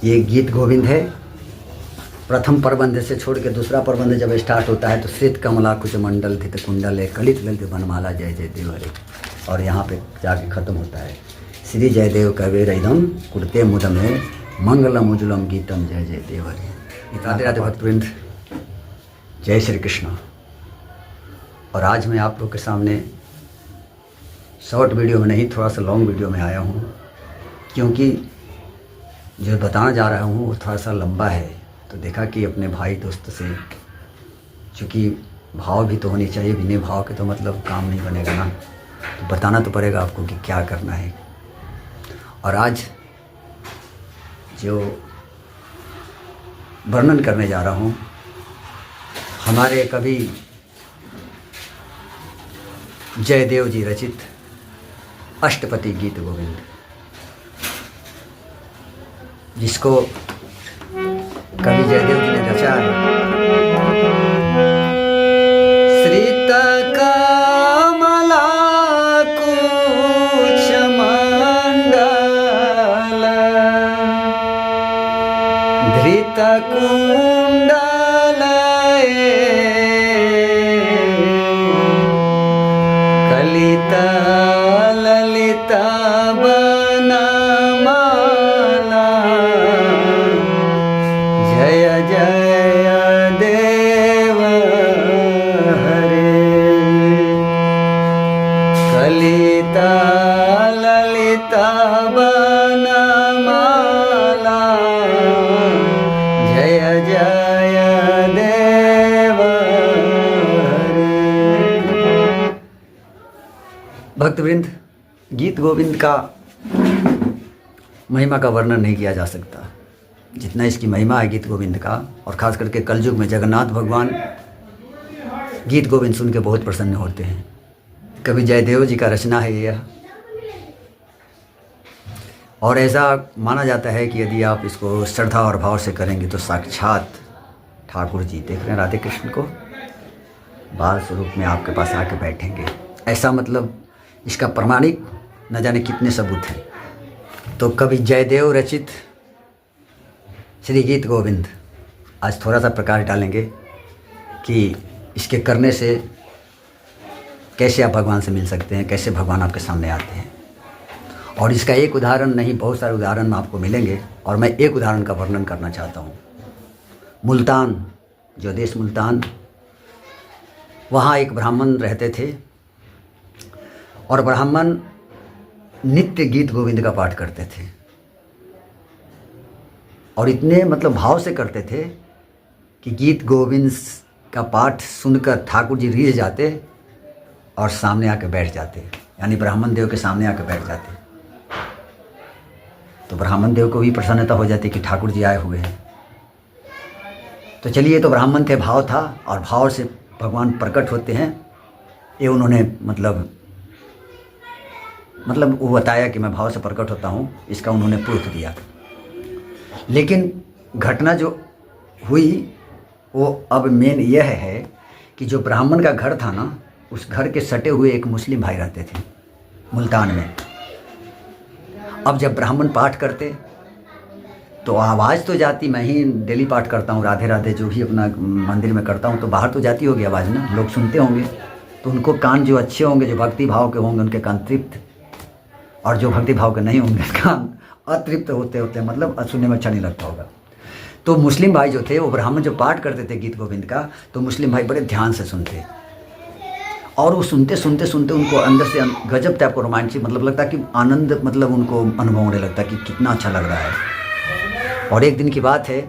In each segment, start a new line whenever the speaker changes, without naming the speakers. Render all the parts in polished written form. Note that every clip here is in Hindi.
ये गीत गोविंद है। प्रथम प्रबंध से छोड़ के दूसरा प्रबंध जब स्टार्ट होता है तो श्रित कमला कुछ मंडल धित कुंडल है कलित ललित बनमाला जय जय देव हरे, और यहाँ पे जाके ख़त्म होता है श्री जय देव कबीर इदम कुर्ते मुदमे मंगलम उज्ज्वलम गीतम जय जय देव हरे। राधे राधे भक्तवृंद, जय श्री कृष्ण। और आज मैं आप लोग के सामने शॉर्ट वीडियो में नहीं, थोड़ा सा लॉन्ग वीडियो में आया हूँ, क्योंकि जो बताना जा रहा हूँ वो थोड़ा सा लंबा है। तो देखा कि अपने भाई दोस्त से, चूँकि भाव भी तो होनी चाहिए, बिना भाव के तो मतलब काम नहीं बनेगा ना, तो बताना तो पड़ेगा आपको कि क्या करना है। और आज जो वर्णन करने जा रहा हूँ हमारे कवि जयदेव जी रचित अष्टपदी गीत गोविंद, जिसको कवि जयदेव जी ने रचा है। श्रित कमला कुछ मंडल धृत कुंडल कलित ललित बनमाला जय जय देव हरे। कलित ललित बनमाला जय जय देव हरे। भक्तवृंद, गीत गोविंद का महिमा का वर्णन नहीं किया जा सकता जितना इसकी महिमा है गीत गोविंद का। और ख़ास करके कलयुग में जगन्नाथ भगवान गीत गोविंद सुन के बहुत प्रसन्न होते हैं। कवि जयदेव जी का रचना है यह, और ऐसा माना जाता है कि यदि आप इसको श्रद्धा और भाव से करेंगे तो साक्षात ठाकुर जी, देख रहे हैं राधे कृष्ण को, बाल स्वरूप में आपके पास आके बैठेंगे। ऐसा मतलब इसका प्रमाणिक न जाने कितने सबूत हैं। तो कवि जयदेव रचित श्री गीत गोविंद आज थोड़ा सा प्रकाश डालेंगे कि इसके करने से कैसे आप भगवान से मिल सकते हैं, कैसे भगवान आपके सामने आते हैं। और इसका एक उदाहरण नहीं, बहुत सारे उदाहरण आपको मिलेंगे, और मैं एक उदाहरण का वर्णन करना चाहता हूँ। मुल्तान, जो देश मुल्तान, वहाँ एक ब्राह्मण रहते थे, और ब्राह्मण नित्य गीत गोविंद का पाठ करते थे, और इतने मतलब भाव से करते थे कि गीत गोविंद का पाठ सुनकर ठाकुर जी रीझ जाते और सामने आकर बैठ जाते, यानी ब्राह्मण देव के सामने आकर बैठ जाते। तो ब्राह्मण देव को भी प्रसन्नता हो जाती कि ठाकुर जी आए हुए हैं। तो चलिए, तो ब्राह्मण थे, भाव था, और भाव से भगवान प्रकट होते हैं, ये उन्होंने मतलब वो बताया कि मैं भाव से प्रकट होता हूँ, इसका उन्होंने प्रूफ दिया। लेकिन घटना जो हुई वो अब मेन यह है कि जो ब्राह्मण का घर था ना, उस घर के सटे हुए एक मुस्लिम भाई रहते थे मुल्तान में। अब जब ब्राह्मण पाठ करते तो आवाज़ तो जाती, मैं ही डेली पाठ करता हूँ राधे राधे, जो भी अपना मंदिर में करता हूँ, तो बाहर तो जाती होगी आवाज़ ना, लोग सुनते होंगे। तो उनको कान जो अच्छे होंगे, जो भक्ति भाव के होंगे, उनके कान तृप्त, और जो भक्ति भाव के नहीं होंगे कान अतृप्त होते होते, मतलब सुनने में अच्छा नहीं लगता होगा। तो मुस्लिम भाई जो थे, वो ब्राह्मण जो पाठ करते थे गीत गोविंद का, तो मुस्लिम भाई बड़े ध्यान से सुनते, और वो सुनते सुनते सुनते उनको अंदर से गजब टाइप को रोमांचिक मतलब लगता कि आनंद, मतलब उनको अनुभव होने लगता कि कितना अच्छा लग रहा है। और एक दिन की बात है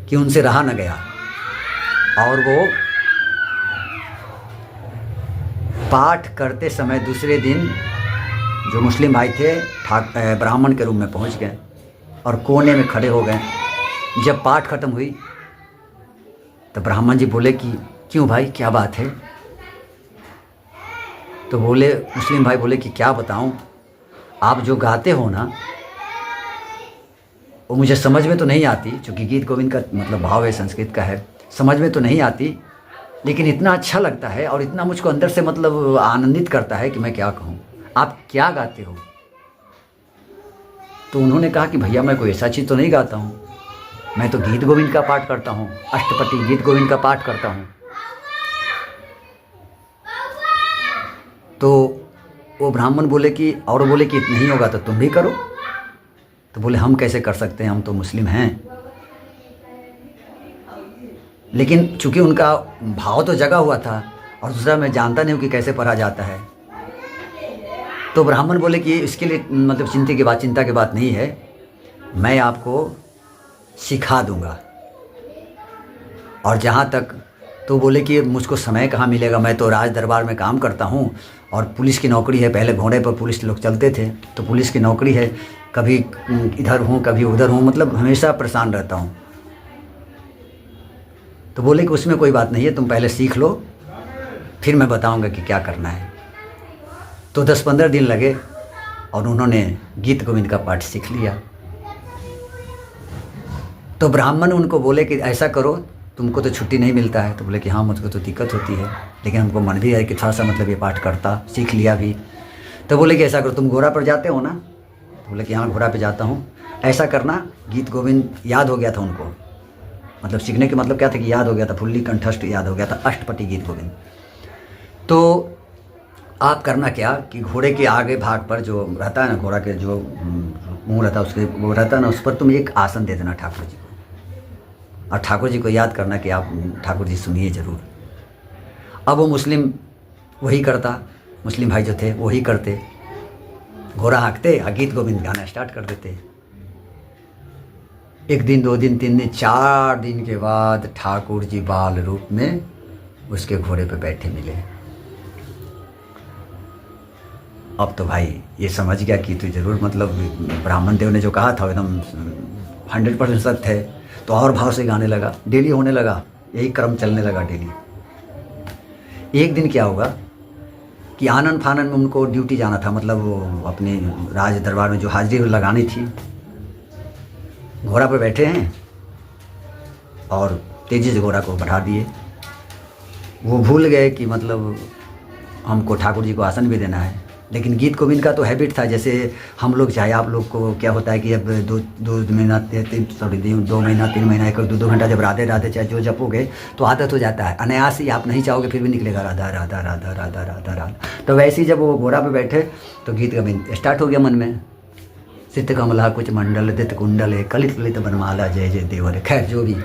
कि उनसे रहा न गया, और वो पाठ करते समय दूसरे दिन जो मुस्लिम भाई थे ब्राह्मण के रूम में पहुंच गए और कोने में खड़े हो गए। जब पाठ खत्म हुई तो ब्राह्मण जी बोले कि क्यों भाई, क्या बात है? तो बोले, मुस्लिम भाई बोले कि क्या बताऊं, आप जो गाते हो ना वो मुझे समझ में तो नहीं आती, क्योंकि गीत गोविंद का मतलब भाव है, संस्कृत का है, समझ में तो नहीं आती, लेकिन इतना अच्छा लगता है और इतना मुझको अंदर से मतलब आनंदित करता है कि मैं क्या कहूँ। आप क्या गाते हो? तो उन्होंने कहा कि भैया मैं कोई ऐसा चीज़ तो नहीं गाता हूँ, मैं तो गीत गोविंद का पाठ करता हूँ, अष्टपटी गीत गोविंद का पाठ करता हूँ। तो वो ब्राह्मण बोले कि नहीं होगा तो तुम भी करो। तो बोले हम कैसे कर सकते हैं, हम तो मुस्लिम हैं। लेकिन चूंकि उनका भाव तो जगा हुआ था और दूसरा मैं जानता नहीं हूँ कि कैसे पढ़ा जाता है। तो ब्राह्मण बोले कि इसके लिए मतलब चिंता की बात नहीं है, मैं आपको सिखा दूंगा। और जहाँ तक तो बोले कि मुझको समय कहाँ मिलेगा, मैं तो राज दरबार में काम करता हूँ और पुलिस की नौकरी है। पहले घोड़े पर पुलिस लोग चलते थे, तो पुलिस की नौकरी है, कभी इधर हूँ कभी उधर हूँ, मतलब हमेशा परेशान रहता हूँ। तो बोले कि उसमें कोई बात नहीं है, तुम पहले सीख लो फिर मैं बताऊँगा कि क्या करना है। तो 10-15 दिन लगे और उन्होंने गीत गोविंद का पाठ सीख लिया। तो ब्राह्मण उनको बोले कि ऐसा करो, तुमको तो छुट्टी नहीं मिलता है। तो बोले कि हाँ मुझको तो दिक्कत होती है, लेकिन हमको मन भी है कि थोड़ा सा मतलब ये पाठ करता, सीख लिया भी। तो बोले कि ऐसा करो, तुम घोड़ा पर जाते हो ना? तो बोले कि हाँ घोड़ा पे जाता हूँ। ऐसा करना, गीत गोविंद याद हो गया था उनको, मतलब सीखने के मतलब क्या था कि याद हो गया था, फुल्ली कंठस्थ याद हो गया था अष्टपटी गीत गोविंद। तो आप करना क्या कि घोड़े के आगे भाग पर जो रहता है ना, घोड़ा के जो मुँह रहता है उसके वो रहता है ना, उस पर तुम एक आसन दे देना ठाकुर जी को, और ठाकुर जी को याद करना कि आप ठाकुर जी सुनिए ज़रूर। अब वो मुस्लिम वही करता, मुस्लिम भाई जो थे वही करते, घोड़ा हाँकते और गीत गोविंद गाना स्टार्ट कर देते। 1 दिन 2 दिन 3 दिन 4 दिन के बाद ठाकुर जी बाल रूप में उसके घोड़े पे बैठे मिले। अब तो भाई ये समझ गया कि तू जरूर मतलब ब्राह्मण देव ने जो कहा था एकदम 100% सत्य है। तो और भाव से गाने लगा, डेली होने लगा, यही क्रम चलने लगा डेली। एक दिन क्या होगा कि आनन फानन में उनको ड्यूटी जाना था, मतलब वो अपने राज दरबार में जो हाजिरी लगानी थी। घोड़ा पे बैठे हैं और तेज़ी से घोड़ा को बढ़ा दिए। वो भूल गए कि मतलब हमको ठाकुर जी को आसन भी देना है। लेकिन गीत गोविंद का तो हैबिट था, जैसे हम लोग चाहे आप लोग को क्या होता है कि अब 2 महीना 2 महीना 3 महीना 1-2 घंटा जब राधे राधे चाहे जो जपोगे तो आदत हो जाता है, अनायास ही आप नहीं चाहोगे फिर भी निकलेगा राधा राधा राधा राधा राधा राधा। तो वैसे ही जब वो घोड़ा पे बैठे तो गीत गोविंद स्टार्ट हो गया मन में। सिद्ध कमला कुछ मंडल दित कुंडल कलित ललित बनमाला जय जय देवर, खैर जो भी,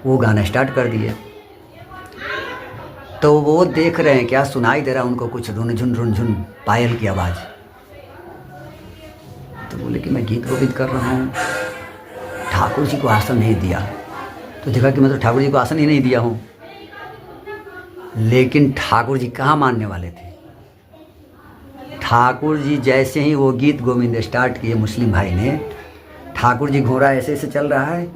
वो गाना स्टार्ट कर दिए। तो वो देख रहे हैं क्या सुनाई दे रहा है उनको, कुछ रुनझुन पायल की आवाज़। तो बोले कि मैं गीत गोविंद कर रहा हूँ, ठाकुर जी को आसन नहीं दिया। तो देखा कि मैं तो ठाकुर जी को आसन ही नहीं दिया हूँ। लेकिन ठाकुर जी कहाँ मानने वाले थे। ठाकुर जी जैसे ही वो गीत गोविंद स्टार्ट किए, मुस्लिम भाई ने, ठाकुर जी घोड़ा ऐसे ऐसे चल रहा है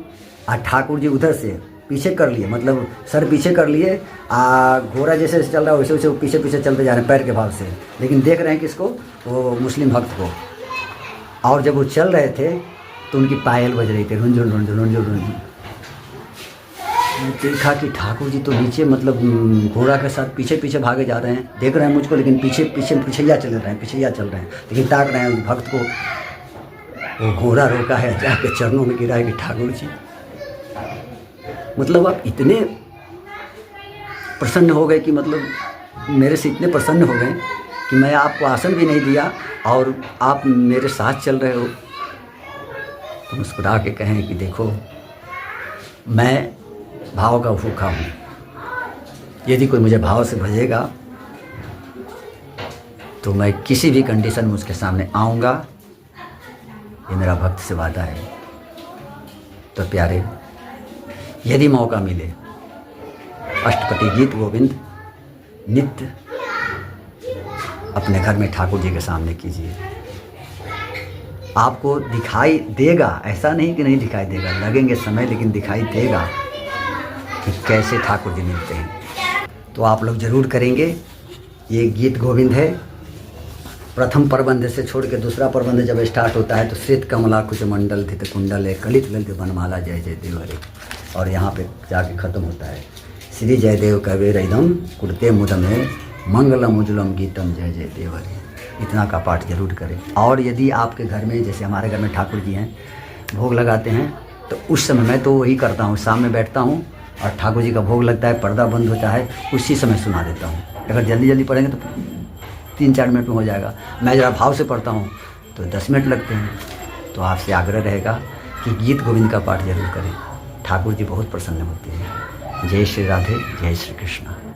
और ठाकुर जी उधर से पीछे कर लिए, मतलब सर पीछे कर लिए, घोड़ा जैसे जैसे चल रहा है वैसे वैसे पीछे पीछे चलते जा रहे हैं पैर के भाव से। लेकिन देख रहे हैं किसको, वो मुस्लिम भक्त को। और जब वो चल रहे थे तो उनकी पायल बज रही थी, रुंझुन रुंझुन रुंझुन रुंझुन। देखा कि ठाकुर जी तो नीचे मतलब घोड़ा के साथ पीछे पीछे भागे जा रहे हैं, देख रहे हैं मुझको, लेकिन पीछे पीछे पीछैया चल रहे हैं, पीछैया चल रहे हैं, लेकिन ताक रहे हैं उस भक्त को। वो घोड़ा रोका है, जाके चरणों में गिरा है कि ठाकुर जी, मतलब आप इतने प्रसन्न हो गए कि मतलब मेरे से इतने प्रसन्न हो गए कि मैं आपको आसन भी नहीं दिया और आप मेरे साथ चल रहे हो। तो मुस्कुरा के कहें कि देखो मैं भाव का भूखा हूँ, यदि कोई मुझे भाव से भजेगा तो मैं किसी भी कंडीशन में उसके सामने आऊँगा, ये मेरा भक्त से वादा है। तो प्यारे, यदि मौका मिले अष्टपटी गीत गोविंद नित्य अपने घर में ठाकुर जी के सामने कीजिए। आपको दिखाई देगा, ऐसा नहीं कि नहीं दिखाई देगा, लगेंगे समय लेकिन दिखाई देगा कि कैसे ठाकुर जी मिलते हैं। तो आप लोग ज़रूर करेंगे। ये गीत गोविंद है, प्रथम प्रबंध से छोड़ के दूसरा प्रबंध जब स्टार्ट होता है तो श्वेत कमला कुछ मंडल धित कुंडल है कलित ललित बनमाला जय जय देव हरे, और यहाँ पे जाके ख़त्म होता है श्री जयदेव कबीर इदम कुर्ते मुदमे मंगलम उज्ज्वलम गीतम जय जय देव हरे। इतना का पाठ जरूर करें। और यदि आपके घर में, जैसे हमारे घर में ठाकुर जी हैं, भोग लगाते हैं, तो उस समय मैं तो वही करता हूँ, शाम में बैठता हूँ और ठाकुर जी का भोग लगता है, पर्दा बंद होता है, उसी समय सुना देता हूँ। अगर जल्दी जल्दी पढ़ेंगे तो 3-4 मिनट में हो जाएगा। मैं ज़रा भाव से पढ़ता हूँ तो 10 मिनट लगते हैं। तो आपसे आग्रह रहेगा कि गीत गोविंद का पाठ जरूर करें, ठाकुर जी बहुत प्रसन्न होते हैं। जय श्री राधे, जय श्री कृष्ण।